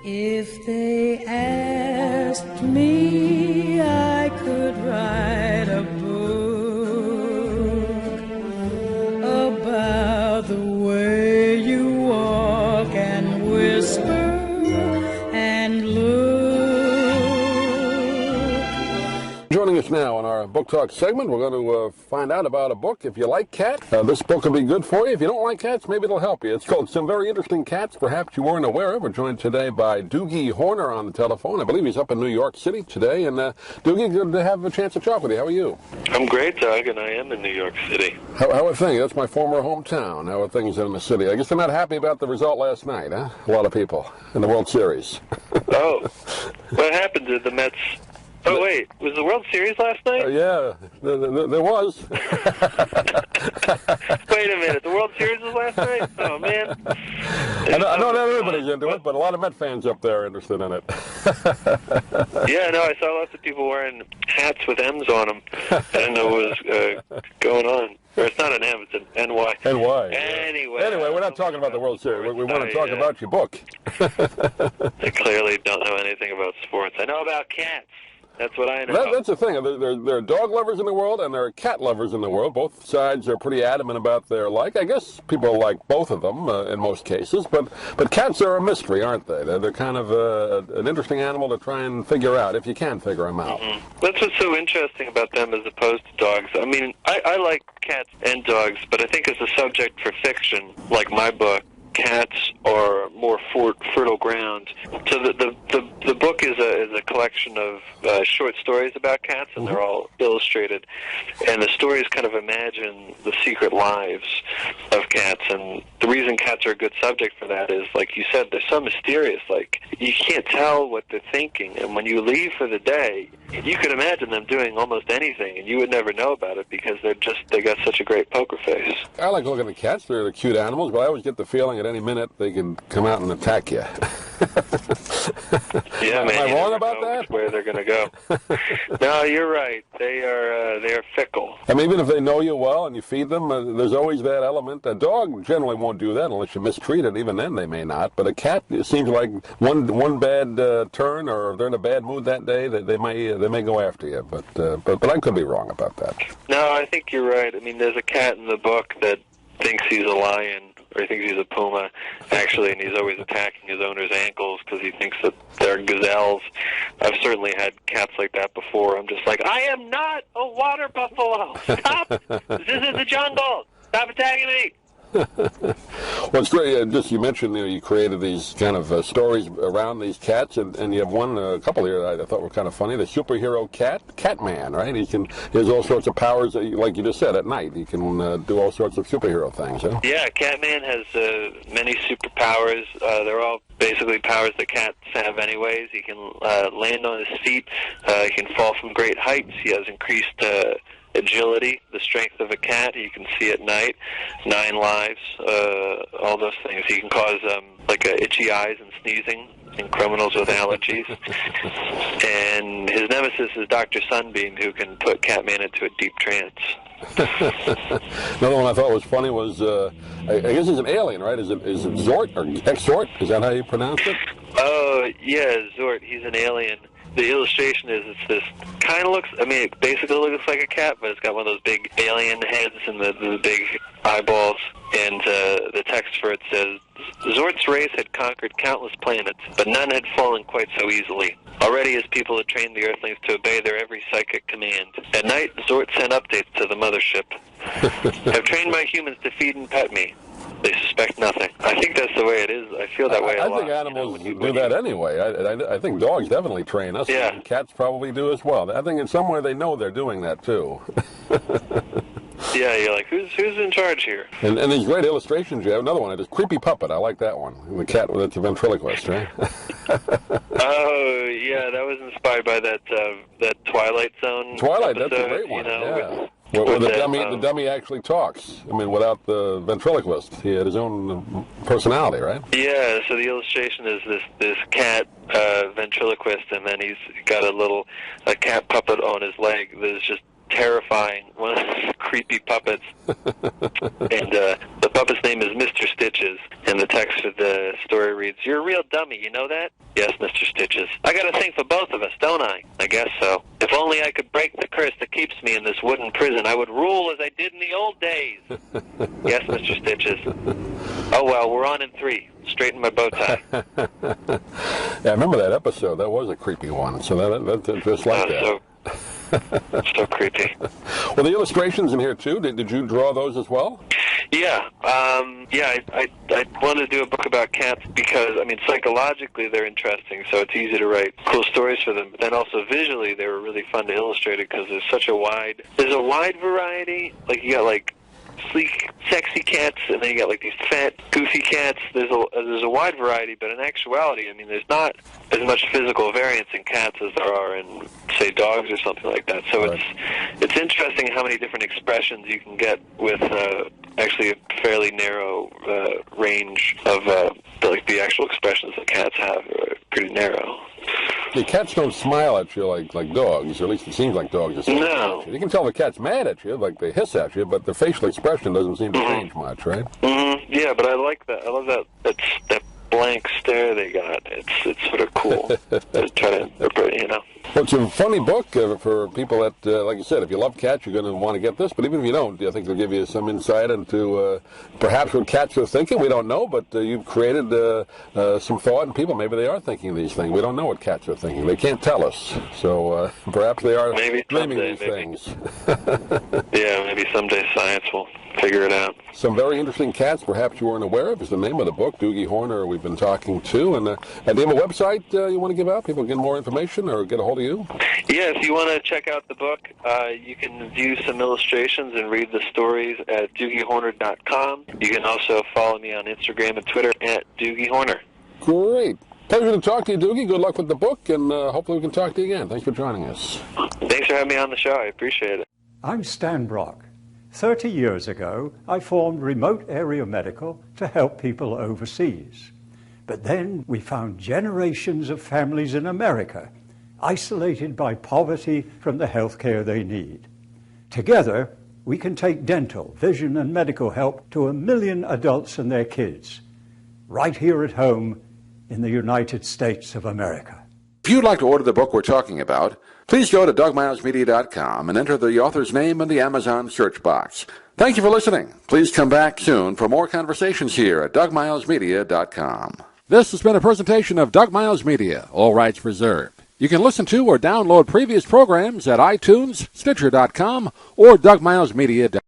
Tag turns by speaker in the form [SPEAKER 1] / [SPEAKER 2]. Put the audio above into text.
[SPEAKER 1] If they asked me, I could write a book about the way you walk and whisper and look.
[SPEAKER 2] Joining us now on our Book Talk segment, we're going to find out about a book. If you like cats, this book will be good for you. If you don't like cats, maybe it'll help you. It's called Some Very Interesting Cats Perhaps You Weren't Aware Of. We're joined today by Doogie Horner on the telephone. I believe he's up in New York City today. And Doogie, good to have a chance to talk with you. How are you?
[SPEAKER 3] I'm great, Doug, and I am in New York City.
[SPEAKER 2] How are things? That's my former hometown. How are things in the city? I guess they're not happy about the result last night, huh? A lot of people in the World Series.
[SPEAKER 3] Oh, what happened to the Mets? Oh, wait, was the World Series last night?
[SPEAKER 2] Yeah, there was.
[SPEAKER 3] Wait a minute, the World Series was last night? Oh, man.
[SPEAKER 2] I know not everybody's into it, but a lot of Met fans up there are interested in it.
[SPEAKER 3] Yeah, no, I saw lots of people wearing hats with M's on them. I didn't know what was going on. Or it's not an M, it's an NY.
[SPEAKER 2] NY.
[SPEAKER 3] Anyway,
[SPEAKER 2] we're not talking about the World Series. We want to talk about your book.
[SPEAKER 3] I clearly don't know anything about sports. I know about cats. That's what I know.
[SPEAKER 2] That's the thing. There are dog lovers in the world and there are cat lovers in the world. Both sides are pretty adamant about their like. I guess people like both of them in most cases. But cats are a mystery, aren't they? They're kind of an interesting animal to try and figure out, if you can figure them out.
[SPEAKER 3] Mm-hmm. That's what's so interesting about them as opposed to dogs. I mean, I like cats and dogs, but I think as a subject for fiction, like my book, cats are more fertile ground. So the book is a collection of short stories about cats, and they're all illustrated. And the stories kind of imagine the secret lives of cats. And the reason cats are a good subject for that is, like you said, they're so mysterious. Like, you can't tell what they're thinking. And when you leave for the day, you could imagine them doing almost anything, and you would never know about it because they got such a great poker face.
[SPEAKER 2] I like looking at cats. They're cute animals, but I always get the feeling at any minute they can come out and attack you.
[SPEAKER 3] Yeah, man.
[SPEAKER 2] Am I wrong about that?
[SPEAKER 3] Where they're going to go? No, you're right. They are fickle.
[SPEAKER 2] I mean, even if they know you well and you feed them, there's always that element. A dog generally won't do that unless you mistreat it. Even then, they may not. But a cat, it seems like one bad turn, or if they're in a bad mood that day, they may go after you. But I could be wrong about that.
[SPEAKER 3] No, I think you're right. I mean, there's a cat in the book that thinks he's a lion, or he thinks he's a puma, actually, and he's always attacking his owner's ankles because he thinks that they're gazelles. I've certainly had cats like that before. I'm just like, I am not a water buffalo. Stop! This is the jungle. Stop attacking me.
[SPEAKER 2] Well, it's great. Just you mentioned you created these kind of stories around these cats, and you have a couple here that I thought were kind of funny. The superhero cat, Catman, right? He has all sorts of powers, like you just said, at night. He can do all sorts of superhero things. Huh?
[SPEAKER 3] Yeah, Catman has many superpowers. They're all basically powers that cats have anyways. He can land on his feet. He can fall from great heights. He has increased agility, the strength of a cat. You can see at night, 9 lives, all those things. He can cause itchy eyes and sneezing in criminals with allergies. And his nemesis is Dr. Sunbeam, who can put Catman into a deep trance.
[SPEAKER 2] Another one I thought was funny was, I guess he's an alien, right? Is it Zort, or X-Zort? Is that how you pronounce it?
[SPEAKER 3] Oh, yeah, Zort. He's an alien. The illustration is it's this kind of looks, I mean, it basically looks like a cat, but it's got one of those big alien heads and the big eyeballs. And the text for it says, Zort's race had conquered countless planets, but none had fallen quite so easily. Already his people had trained the Earthlings to obey their every psychic command. At night, Zort sent updates to the mothership. Have trained my humans to feed and pet me. They suspect nothing. I think that's the way it is. I feel that way a lot.
[SPEAKER 2] I think animals do that anyway. I think dogs definitely train us.
[SPEAKER 3] Yeah.
[SPEAKER 2] And cats probably do as well. I think in some way they know they're doing that too.
[SPEAKER 3] Yeah, you're like, who's in charge here?
[SPEAKER 2] And these great illustrations, you have another one. It's Creepy Puppet. I like that one. The cat that's a ventriloquist, right?
[SPEAKER 3] Oh, yeah, that was inspired by that Twilight Zone
[SPEAKER 2] Twilight,
[SPEAKER 3] episode,
[SPEAKER 2] that's a great one,
[SPEAKER 3] yeah.
[SPEAKER 2] Where the dummy actually talks. I mean, without the ventriloquist. He had his own personality, right?
[SPEAKER 3] Yeah, so the illustration is this cat ventriloquist, and then he's got a cat puppet on his leg that is just terrifying, one of those creepy puppets. And the puppet's name is Mr. Stitches, and the text of the story reads, "You're a real dummy, you know that?" "Yes, Mr. Stitches. I got a thing for both of us, don't I?" "I guess so. If only I could break the curse that keeps me in this wooden prison, I would rule as I did in the old days." "Yes, Mr. Stitches." "Oh, well, we're on in 3. Straighten my bow tie."
[SPEAKER 2] Yeah, I remember that episode. That was a creepy one. So that's just like that.
[SPEAKER 3] So creepy.
[SPEAKER 2] Well, the illustrations in here, too, did you draw those as well?
[SPEAKER 3] Yeah, I wanted to do a book about cats because, I mean, psychologically they're interesting, so it's easy to write cool stories for them. But then also visually they were really fun to illustrate because there's a wide variety. Like, you got, like, sleek, sexy cats, and then you got like these fat, goofy cats. There's a wide variety, but in actuality, I mean, there's not as much physical variance in cats as there are in, say, dogs or something like that. So
[SPEAKER 2] right.
[SPEAKER 3] it's interesting how many different expressions you can get with actually a fairly narrow range of the actual expressions that cats have are pretty narrow.
[SPEAKER 2] The cats don't smile at you like dogs, or at least it seems like dogs.
[SPEAKER 3] No.
[SPEAKER 2] You can tell the cat's mad at you, like they hiss at you, but the facial expression doesn't seem to change much, right?
[SPEAKER 3] Mm-hmm. Yeah, but I like that. I love that blank stare they got. It's sort of cool to try to interpret, you know.
[SPEAKER 2] Well, it's a funny book for people that, like you said, if you love cats, you're going to want to get this. But even if you don't, I think it'll give you some insight into perhaps what cats are thinking. We don't know, but you've created some thought in people. Maybe they are thinking these things. We don't know what cats are thinking. They can't tell us. So perhaps they are dreaming these things.
[SPEAKER 3] Yeah, maybe someday science will figure it out.
[SPEAKER 2] Some very interesting cats perhaps you weren't aware of is the name of the book. Doogie Horner we've been talking to. And do you have a website you want to give out? People get more information or get a hold of you?
[SPEAKER 3] Yeah, if you want to check out the book, you can view some illustrations and read the stories at DoogieHorner.com. You can also follow me on Instagram and Twitter at Doogie Horner.
[SPEAKER 2] Great. Pleasure to talk to you, Doogie. Good luck with the book, and hopefully we can talk to you again. Thanks for joining us.
[SPEAKER 3] Thanks for having me on the show. I appreciate it.
[SPEAKER 4] I'm Stan Brock. 30 years ago, I formed Remote Area Medical to help people overseas. But then we found generations of families in America isolated by poverty from the health care they need. Together, we can take dental, vision, and medical help to 1 million adults and their kids, right here at home in the United States of America.
[SPEAKER 5] If you'd like to order the book we're talking about, please go to DougMilesMedia.com and enter the author's name in the Amazon search box. Thank you for listening. Please come back soon for more conversations here at DougMilesMedia.com. This has been a presentation of Doug Miles Media, all rights reserved. You can listen to or download previous programs at iTunes, Stitcher.com, or DougMilesMedia.com.